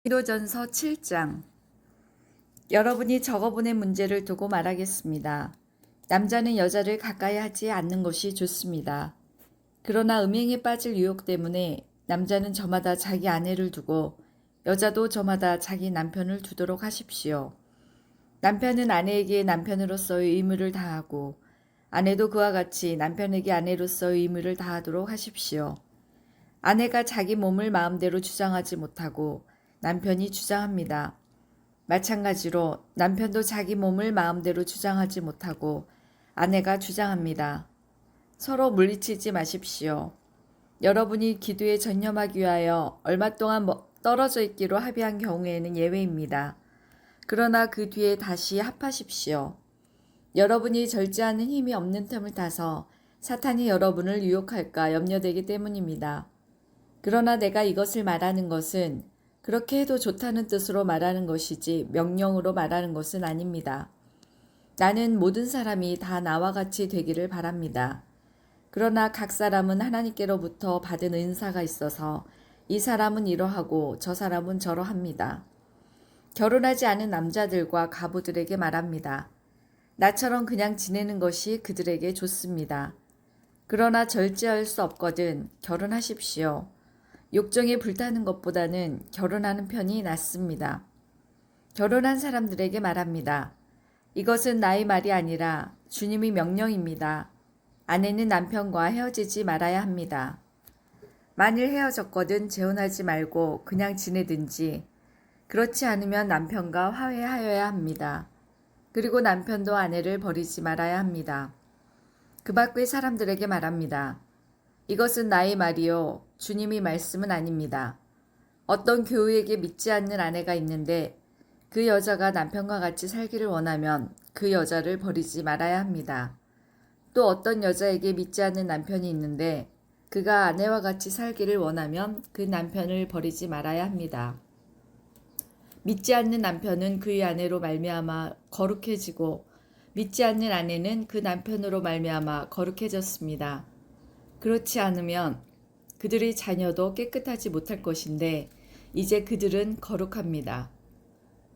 고린도전서 7장. 여러분이 적어보낸 문제를 두고 말하겠습니다. 남자는 여자를 가까이 하지 않는 것이 좋습니다. 그러나 음행에 빠질 유혹 때문에 남자는 저마다 자기 아내를 두고 여자도 저마다 자기 남편을 두도록 하십시오. 남편은 아내에게 남편으로서의 의무를 다하고 아내도 그와 같이 남편에게 아내로서의 의무를 다하도록 하십시오. 아내가 자기 몸을 마음대로 주장하지 못하고 남편이 주장합니다. 마찬가지로 남편도 자기 몸을 마음대로 주장하지 못하고 아내가 주장합니다. 서로 물리치지 마십시오. 여러분이 기도에 전념하기 위하여 얼마 동안 떨어져 있기로 합의한 경우에는 예외입니다. 그러나 그 뒤에 다시 합하십시오. 여러분이 절제하는 힘이 없는 틈을 타서 사탄이 여러분을 유혹할까 염려되기 때문입니다. 그러나 내가 이것을 말하는 것은 그렇게 해도 좋다는 뜻으로 말하는 것이지 명령으로 말하는 것은 아닙니다. 나는 모든 사람이 다 나와 같이 되기를 바랍니다. 그러나 각 사람은 하나님께로부터 받은 은사가 있어서 이 사람은 이러하고 저 사람은 저러합니다. 결혼하지 않은 남자들과 가부들에게 말합니다. 나처럼 그냥 지내는 것이 그들에게 좋습니다. 그러나 절제할 수 없거든 결혼하십시오. 욕정에 불타는 것보다는 결혼하는 편이 낫습니다. 결혼한 사람들에게 말합니다. 이것은 나의 말이 아니라 주님의 명령입니다. 아내는 남편과 헤어지지 말아야 합니다. 만일 헤어졌거든 재혼하지 말고 그냥 지내든지 그렇지 않으면 남편과 화해하여야 합니다. 그리고 남편도 아내를 버리지 말아야 합니다. 그 밖의 사람들에게 말합니다. 이것은 나의 말이요 주님의 말씀은 아닙니다. 어떤 교우에게 믿지 않는 아내가 있는데 그 여자가 남편과 같이 살기를 원하면 그 여자를 버리지 말아야 합니다. 또 어떤 여자에게 믿지 않는 남편이 있는데 그가 아내와 같이 살기를 원하면 그 남편을 버리지 말아야 합니다. 믿지 않는 남편은 그의 아내로 말미암아 거룩해지고 믿지 않는 아내는 그 남편으로 말미암아 거룩해졌습니다. 그렇지 않으면 그들의 자녀도 깨끗하지 못할 것인데 이제 그들은 거룩합니다.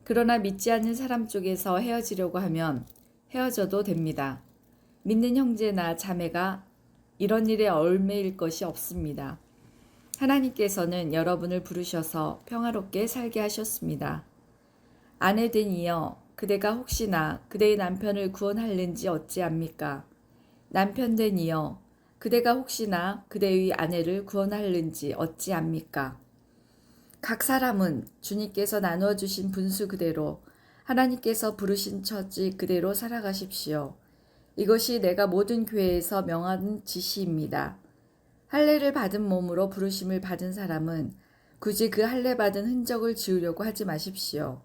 그러나 믿지 않는 사람 쪽에서 헤어지려고 하면 헤어져도 됩니다. 믿는 형제나 자매가 이런 일에 얽매일 것이 없습니다. 하나님께서는 여러분을 부르셔서 평화롭게 살게 하셨습니다. 아내된 이여 그대가 혹시나 그대의 남편을 구원하려는지 어찌합니까? 남편된 이여 그대가 혹시나 그대의 아내를 구원하려는지 어찌합니까? 각 사람은 주님께서 나누어 주신 분수 그대로 하나님께서 부르신 처지 그대로 살아가십시오. 이것이 내가 모든 교회에서 명한 지시입니다. 할례를 받은 몸으로 부르심을 받은 사람은 굳이 그 할례 받은 흔적을 지우려고 하지 마십시오.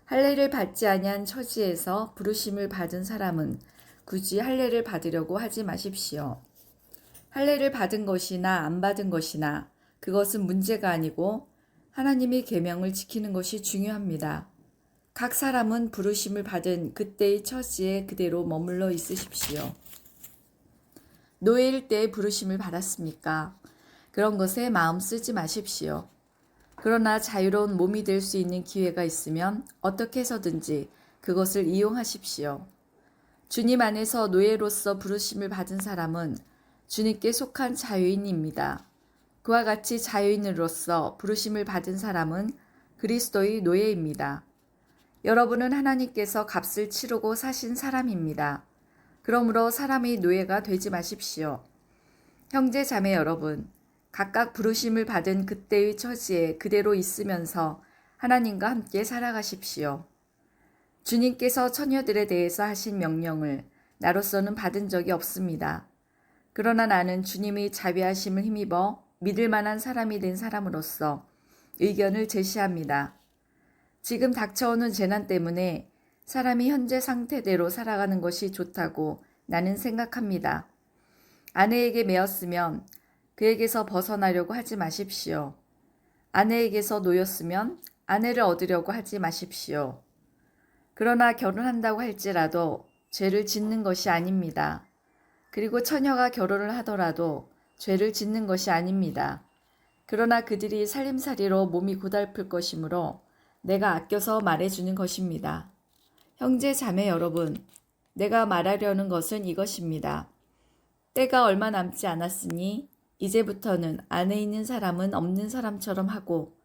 할례를 받지 아니한 처지에서 부르심을 받은 사람은 굳이 할례를 받으려고 하지 마십시오. 할례를 받은 것이나 안 받은 것이나 그것은 문제가 아니고 하나님의 계명을 지키는 것이 중요합니다. 각 사람은 부르심을 받은 그때의 처지에 그대로 머물러 있으십시오. 노예일 때 부르심을 받았습니까? 그런 것에 마음 쓰지 마십시오. 그러나 자유로운 몸이 될 수 있는 기회가 있으면 어떻게 해서든지 그것을 이용하십시오. 주님 안에서 노예로서 부르심을 받은 사람은 주님께 속한 자유인입니다. 그와 같이 자유인으로서 부르심을 받은 사람은 그리스도의 노예입니다. 여러분은 하나님께서 값을 치르고 사신 사람입니다. 그러므로 사람의 노예가 되지 마십시오. 형제 자매 여러분, 각각 부르심을 받은 그때의 처지에 그대로 있으면서 하나님과 함께 살아가십시오. 주님께서 처녀들에 대해서 하신 명령을 나로서는 받은 적이 없습니다. 그러나 나는 주님의 자비하심을 힘입어 믿을 만한 사람이 된 사람으로서 의견을 제시합니다. 지금 닥쳐오는 재난 때문에 사람이 현재 상태대로 살아가는 것이 좋다고 나는 생각합니다. 아내에게 매였으면 그에게서 벗어나려고 하지 마십시오. 아내에게서 놓였으면 아내를 얻으려고 하지 마십시오. 그러나 결혼한다고 할지라도 죄를 짓는 것이 아닙니다. 그리고 처녀가 결혼을 하더라도 죄를 짓는 것이 아닙니다. 그러나 그들이 살림살이로 몸이 고달플 것이므로 내가 아껴서 말해주는 것입니다. 형제 자매 여러분, 내가 말하려는 것은 이것입니다. 때가 얼마 남지 않았으니 이제부터는 안에 있는 사람은 없는 사람처럼 하고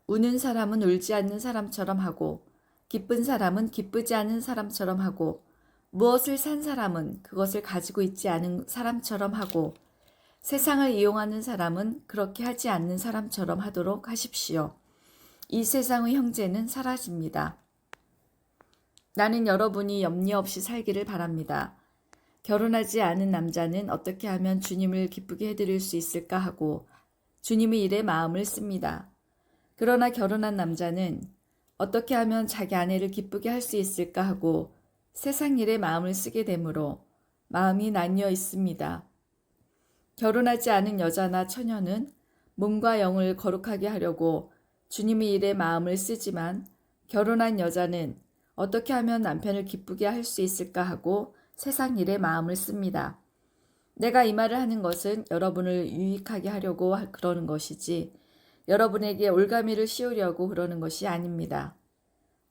우는 사람은 울지 않는 사람처럼 하고 기쁜 사람은 기쁘지 않은 사람처럼 하고 무엇을 산 사람은 그것을 가지고 있지 않은 사람처럼 하고 세상을 이용하는 사람은 그렇게 하지 않는 사람처럼 하도록 하십시오. 이 세상의 형제는 사라집니다. 나는 여러분이 염려 없이 살기를 바랍니다. 결혼하지 않은 남자는 어떻게 하면 주님을 기쁘게 해드릴 수 있을까 하고 주님의 일에 마음을 씁니다. 그러나 결혼한 남자는 어떻게 하면 자기 아내를 기쁘게 할 수 있을까 하고 세상 일에 마음을 쓰게 되므로 마음이 나뉘어 있습니다. 결혼하지 않은 여자나 처녀는 몸과 영을 거룩하게 하려고 주님의 일에 마음을 쓰지만 결혼한 여자는 어떻게 하면 남편을 기쁘게 할 수 있을까 하고 세상 일에 마음을 씁니다. 내가 이 말을 하는 것은 여러분을 유익하게 하려고 그러는 것이지 여러분에게 올가미를 씌우려고 그러는 것이 아닙니다.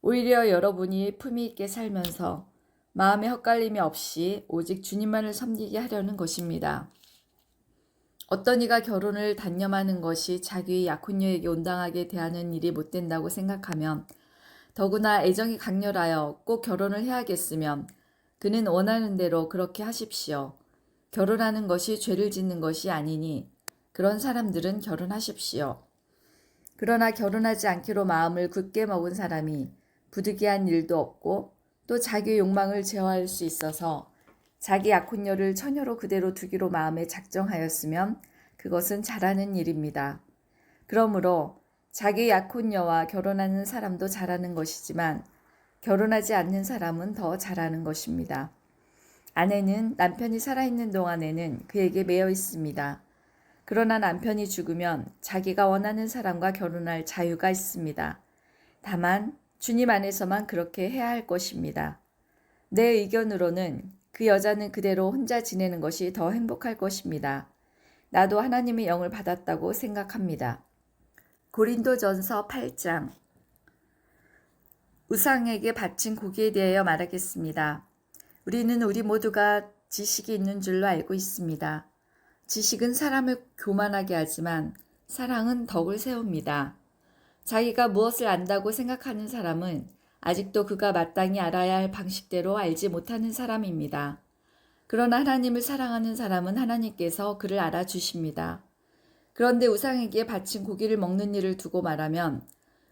오히려 여러분이 품위 있게 살면서 마음에 헛갈림이 없이 오직 주님만을 섬기게 하려는 것입니다. 어떤 이가 결혼을 단념하는 것이 자기의 약혼녀에게 온당하게 대하는 일이 못된다고 생각하면 더구나 애정이 강렬하여 꼭 결혼을 해야겠으면 그는 원하는 대로 그렇게 하십시오. 결혼하는 것이 죄를 짓는 것이 아니니 그런 사람들은 결혼하십시오. 그러나 결혼하지 않기로 마음을 굳게 먹은 사람이 부득이한 일도 없고 또 자기의 욕망을 제어할 수 있어서 자기 약혼녀를 처녀로 그대로 두기로 마음에 작정하였으면 그것은 잘하는 일입니다. 그러므로 자기 약혼녀와 결혼하는 사람도 잘하는 것이지만 결혼하지 않는 사람은 더 잘하는 것입니다. 아내는 남편이 살아있는 동안에는 그에게 매여 있습니다. 그러나 남편이 죽으면 자기가 원하는 사람과 결혼할 자유가 있습니다. 다만 주님 안에서만 그렇게 해야 할 것입니다. 내 의견으로는 그 여자는 그대로 혼자 지내는 것이 더 행복할 것입니다. 나도 하나님의 영을 받았다고 생각합니다. 고린도전서 8장 우상에게 바친 고기에 대하여 말하겠습니다. 우리는 우리 모두가 지식이 있는 줄로 알고 있습니다. 지식은 사람을 교만하게 하지만 사랑은 덕을 세웁니다. 자기가 무엇을 안다고 생각하는 사람은 아직도 그가 마땅히 알아야 할 방식대로 알지 못하는 사람입니다. 그러나 하나님을 사랑하는 사람은 하나님께서 그를 알아주십니다. 그런데 우상에게 바친 고기를 먹는 일을 두고 말하면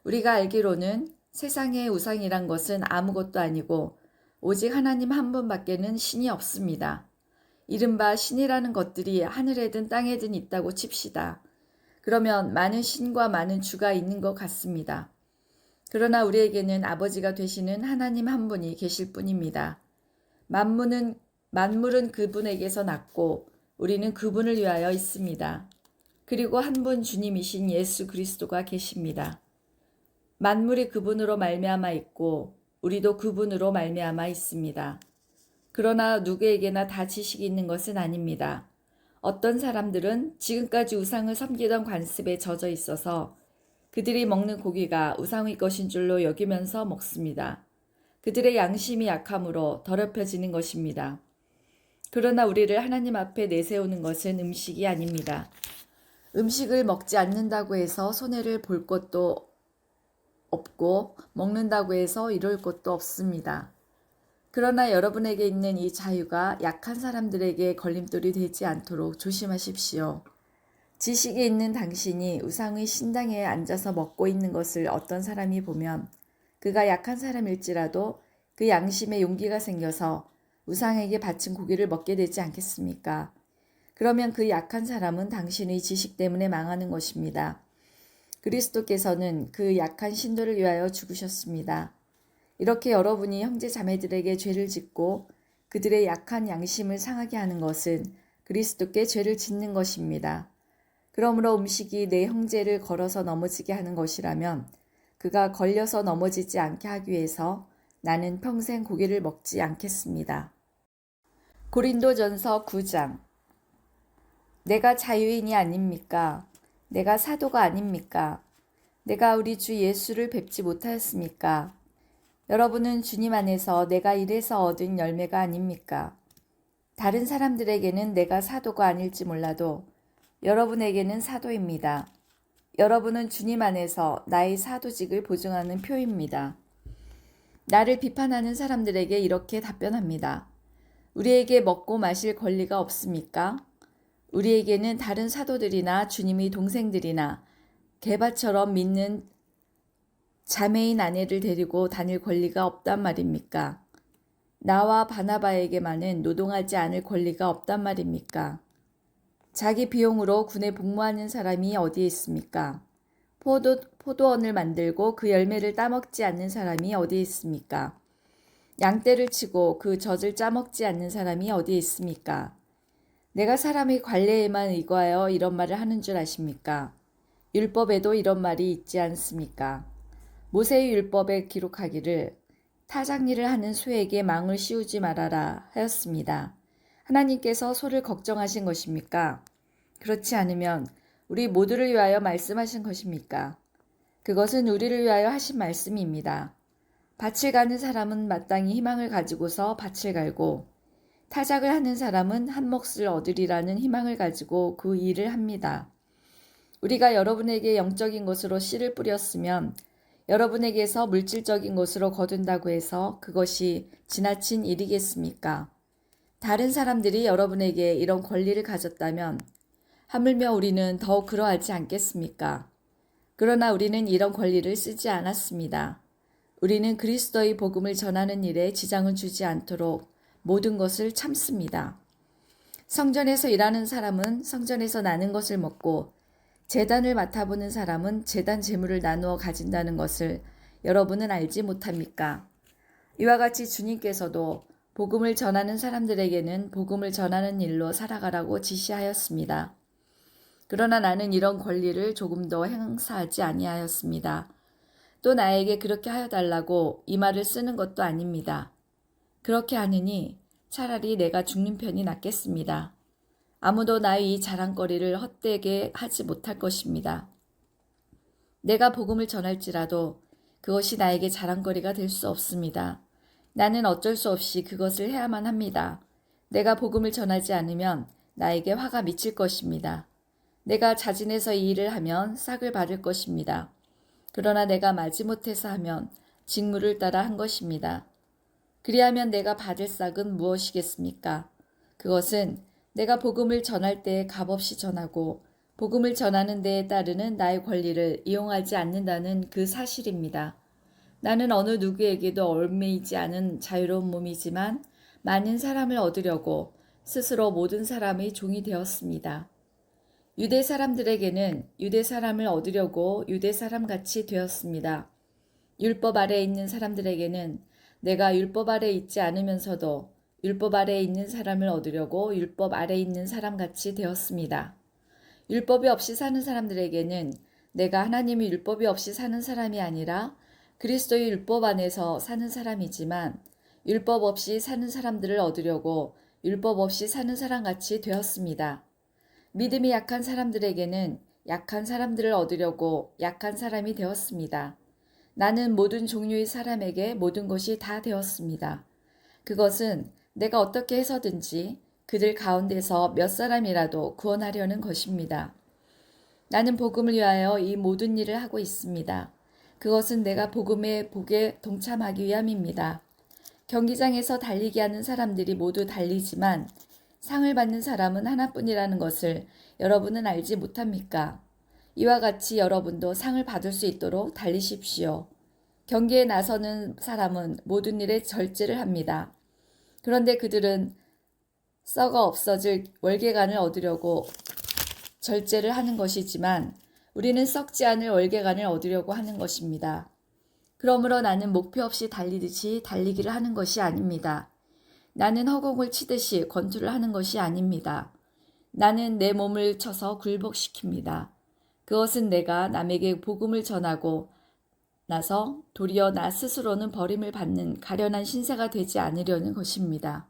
우리가 알기로는 세상의 우상이란 것은 아무것도 아니고 오직 하나님 한 분밖에는 신이 없습니다. 이른바 신이라는 것들이 하늘에든 땅에든 있다고 칩시다. 그러면 많은 신과 많은 주가 있는 것 같습니다. 그러나 우리에게는 아버지가 되시는 하나님 한 분이 계실 뿐입니다. 만물은 그분에게서 났고 우리는 그분을 위하여 있습니다. 그리고 한 분 주님이신 예수 그리스도가 계십니다. 만물이 그분으로 말미암아 있고 우리도 그분으로 말미암아 있습니다. 그러나 누구에게나 다 지식이 있는 것은 아닙니다. 어떤 사람들은 지금까지 우상을 섬기던 관습에 젖어 있어서 그들이 먹는 고기가 우상의 것인 줄로 여기면서 먹습니다. 그들의 양심이 약함으로 더럽혀지는 것입니다. 그러나 우리를 하나님 앞에 내세우는 것은 음식이 아닙니다. 음식을 먹지 않는다고 해서 손해를 볼 것도 없고 먹는다고 해서 이룰 것도 없습니다. 그러나 여러분에게 있는 이 자유가 약한 사람들에게 걸림돌이 되지 않도록 조심하십시오. 지식이 있는 당신이 우상의 신당에 앉아서 먹고 있는 것을 어떤 사람이 보면 그가 약한 사람일지라도 그 양심에 용기가 생겨서 우상에게 바친 고기를 먹게 되지 않겠습니까? 그러면 그 약한 사람은 당신의 지식 때문에 망하는 것입니다. 그리스도께서는 그 약한 신도를 위하여 죽으셨습니다. 이렇게 여러분이 형제 자매들에게 죄를 짓고 그들의 약한 양심을 상하게 하는 것은 그리스도께 죄를 짓는 것입니다. 그러므로 음식이 내 형제를 걸어서 넘어지게 하는 것이라면 그가 걸려서 넘어지지 않게 하기 위해서 나는 평생 고기를 먹지 않겠습니다. 고린도전서 9장 내가 자유인이 아닙니까? 내가 사도가 아닙니까? 내가 우리 주 예수를 뵙지 못하였습니까? 여러분은 주님 안에서 내가 이래서 얻은 열매가 아닙니까? 다른 사람들에게는 내가 사도가 아닐지 몰라도 여러분에게는 사도입니다. 여러분은 주님 안에서 나의 사도직을 보증하는 표입니다. 나를 비판하는 사람들에게 이렇게 답변합니다. 우리에게 먹고 마실 권리가 없습니까? 우리에게는 다른 사도들이나 주님의 동생들이나 게바처럼 믿는 자매인 아내를 데리고 다닐 권리가 없단 말입니까? 나와 바나바에게만은 노동하지 않을 권리가 없단 말입니까? 자기 비용으로 군에 복무하는 사람이 어디에 있습니까? 포도원을 만들고 그 열매를 따먹지 않는 사람이 어디에 있습니까? 양떼를 치고 그 젖을 짜먹지 않는 사람이 어디에 있습니까? 내가 사람의 관례에만 의거하여 이런 말을 하는 줄 아십니까? 율법에도 이런 말이 있지 않습니까? 모세의 율법에 기록하기를 타작일을 하는 소에게 망을 씌우지 말아라 하였습니다. 하나님께서 소를 걱정하신 것입니까? 그렇지 않으면 우리 모두를 위하여 말씀하신 것입니까? 그것은 우리를 위하여 하신 말씀입니다. 밭을 가는 사람은 마땅히 희망을 가지고서 밭을 갈고 타작을 하는 사람은 한 몫을 얻으리라는 희망을 가지고 그 일을 합니다. 우리가 여러분에게 영적인 것으로 씨를 뿌렸으면 여러분에게서 물질적인 것으로 거둔다고 해서 그것이 지나친 일이겠습니까? 다른 사람들이 여러분에게 이런 권리를 가졌다면 하물며 우리는 더욱 그러하지 않겠습니까? 그러나 우리는 이런 권리를 쓰지 않았습니다. 우리는 그리스도의 복음을 전하는 일에 지장을 주지 않도록 모든 것을 참습니다. 성전에서 일하는 사람은 성전에서 나는 것을 먹고 제단을 맡아보는 사람은 제단 제물을 나누어 가진다는 것을 여러분은 알지 못합니까? 이와 같이 주님께서도 복음을 전하는 사람들에게는 복음을 전하는 일로 살아가라고 지시하였습니다. 그러나 나는 이런 권리를 조금도 행사하지 아니하였습니다. 또 나에게 그렇게 하여 달라고 이 말을 쓰는 것도 아닙니다. 그렇게 하느니 차라리 내가 죽는 편이 낫겠습니다. 아무도 나의 이 자랑거리를 헛되게 하지 못할 것입니다. 내가 복음을 전할지라도 그것이 나에게 자랑거리가 될 수 없습니다. 나는 어쩔 수 없이 그것을 해야만 합니다. 내가 복음을 전하지 않으면 나에게 화가 미칠 것입니다. 내가 자진해서 이 일을 하면 싹을 받을 것입니다. 그러나 내가 마지못해서 하면 직무를 따라 한 것입니다. 그리하면 내가 받을 싹은 무엇이겠습니까? 그것은 내가 복음을 전할 때 값없이 전하고 복음을 전하는 데에 따르는 나의 권리를 이용하지 않는다는 그 사실입니다. 나는 어느 누구에게도 얽매이지 않은 자유로운 몸이지만 많은 사람을 얻으려고 스스로 모든 사람의 종이 되었습니다. 유대 사람들에게는 유대 사람을 얻으려고 유대 사람같이 되었습니다. 율법 아래에 있는 사람들에게는 내가 율법 아래에 있지 않으면서도 율법 아래에 있는 사람을 얻으려고 율법 아래에 있는 사람같이 되었습니다. 율법이 없이 사는 사람들에게는 내가 하나님의 율법이 없이 사는 사람이 아니라 그리스도의 율법 안에서 사는 사람이지만 율법 없이 사는 사람들을 얻으려고 율법 없이 사는 사람같이 되었습니다. 믿음이 약한 사람들에게는 약한 사람들을 얻으려고 약한 사람이 되었습니다. 나는 모든 종류의 사람에게 모든 것이 다 되었습니다. 그것은 내가 어떻게 해서든지 그들 가운데서 몇 사람이라도 구원하려는 것입니다. 나는 복음을 위하여 이 모든 일을 하고 있습니다. 그것은 내가 복음의 복에 동참하기 위함입니다. 경기장에서 달리기 하는 사람들이 모두 달리지만 상을 받는 사람은 하나뿐이라는 것을 여러분은 알지 못합니까? 이와 같이 여러분도 상을 받을 수 있도록 달리십시오. 경기에 나서는 사람은 모든 일에 절제를 합니다. 그런데 그들은 썩어 없어질 월계관을 얻으려고 절제를 하는 것이지만 우리는 썩지 않을 월계관을 얻으려고 하는 것입니다. 그러므로 나는 목표 없이 달리듯이 달리기를 하는 것이 아닙니다. 나는 허공을 치듯이 권투를 하는 것이 아닙니다. 나는 내 몸을 쳐서 굴복시킵니다. 그것은 내가 남에게 복음을 전하고 나서 도리어 나 스스로는 버림을 받는 가련한 신세가 되지 않으려는 것입니다.